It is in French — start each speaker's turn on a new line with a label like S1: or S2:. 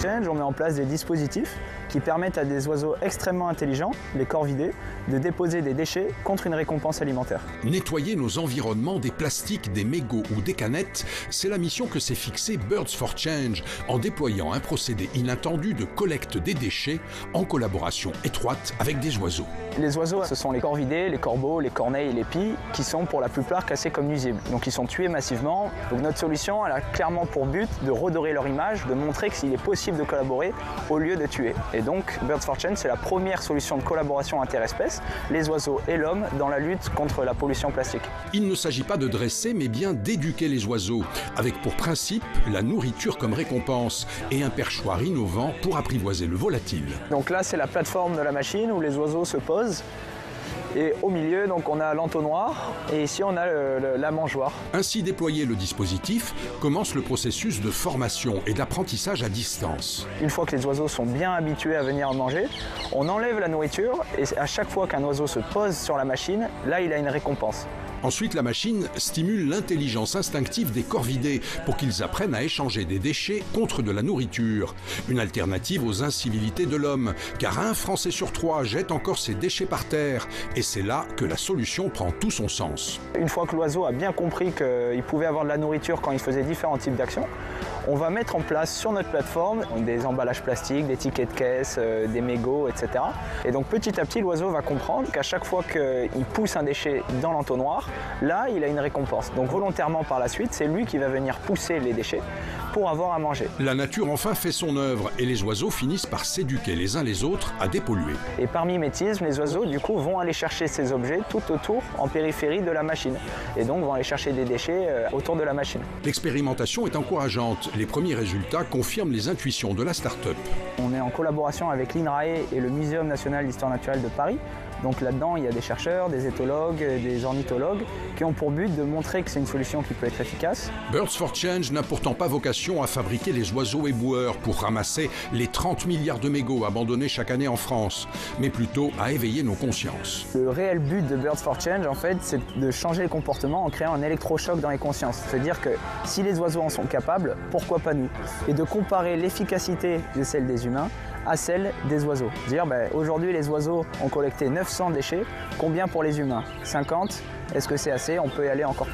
S1: Change, on met en place des dispositifs qui permettent à des oiseaux extrêmement intelligents, les corvidés, de déposer des déchets contre une récompense alimentaire.
S2: Nettoyer nos environnements des plastiques, des mégots ou des canettes, c'est la mission que s'est fixée Birds for Change en déployant un procédé inattendu de collecte des déchets en collaboration étroite avec des oiseaux.
S1: Les oiseaux, ce sont les corvidés, les corbeaux, les corneilles et les pies qui sont pour la plupart classés comme nuisibles. Donc ils sont tués massivement. Donc notre solution, elle a clairement pour but de redorer leur image, de montrer qu'il est possible de collaborer au lieu de tuer. Et donc Birds for Change, c'est la première solution de collaboration interespèces, les oiseaux et l'homme, dans la lutte contre la pollution plastique.
S2: Il ne s'agit pas de dresser, mais bien d'éduquer les oiseaux, avec pour principe la nourriture comme récompense et un perchoir innovant pour apprivoiser le volatile.
S1: Donc là, c'est la plateforme de la machine où les oiseaux se posent. Et au milieu, donc, on a l'entonnoir et ici on a la mangeoire.
S2: Ainsi déployé le dispositif, commence le processus de formation et d'apprentissage à distance.
S1: Une fois que les oiseaux sont bien habitués à venir manger, on enlève la nourriture et à chaque fois qu'un oiseau se pose sur la machine, là il a une récompense.
S2: Ensuite, la machine stimule l'intelligence instinctive des corvidés pour qu'ils apprennent à échanger des déchets contre de la nourriture. Une alternative aux incivilités de l'homme, car 1 Français sur 3 jette encore ses déchets par terre. Et c'est là que la solution prend tout son sens.
S1: Une fois que l'oiseau a bien compris qu'il pouvait avoir de la nourriture quand il faisait différents types d'actions, on va mettre en place sur notre plateforme des emballages plastiques, des tickets de caisse, des mégots, etc. Et donc petit à petit, l'oiseau va comprendre qu'à chaque fois qu'il pousse un déchet dans l'entonnoir, là, il a une récompense. Donc volontairement par la suite, c'est lui qui va venir pousser les déchets pour avoir à manger.
S2: La nature enfin fait son œuvre et les oiseaux finissent par s'éduquer les uns les autres à dépolluer.
S1: Et par mimétisme, les oiseaux du coup vont aller chercher ces objets tout autour en périphérie de la machine. Et donc vont aller chercher des déchets autour de la machine.
S2: L'expérimentation est encourageante. Les premiers résultats confirment les intuitions de la start-up.
S1: On est en collaboration avec l'INRAE et le Muséum national d'histoire naturelle de Paris. Donc là-dedans, il y a des chercheurs, des éthologues, des ornithologues qui ont pour but de montrer que c'est une solution qui peut être efficace.
S2: Birds for Change n'a pourtant pas vocation à fabriquer les oiseaux éboueurs pour ramasser les 30 milliards de mégots abandonnés chaque année en France, mais plutôt à éveiller nos consciences.
S1: Le réel but de Birds for Change, en fait, c'est de changer le comportement en créant un électrochoc dans les consciences. C'est-à-dire que si les oiseaux en sont capables, pourquoi pas nous? Et de comparer l'efficacité de celle des humains à celle des oiseaux. Dire, aujourd'hui, les oiseaux ont collecté 900 déchets, combien pour les humains? 50? Est-ce que c'est assez? On peut y aller encore plus.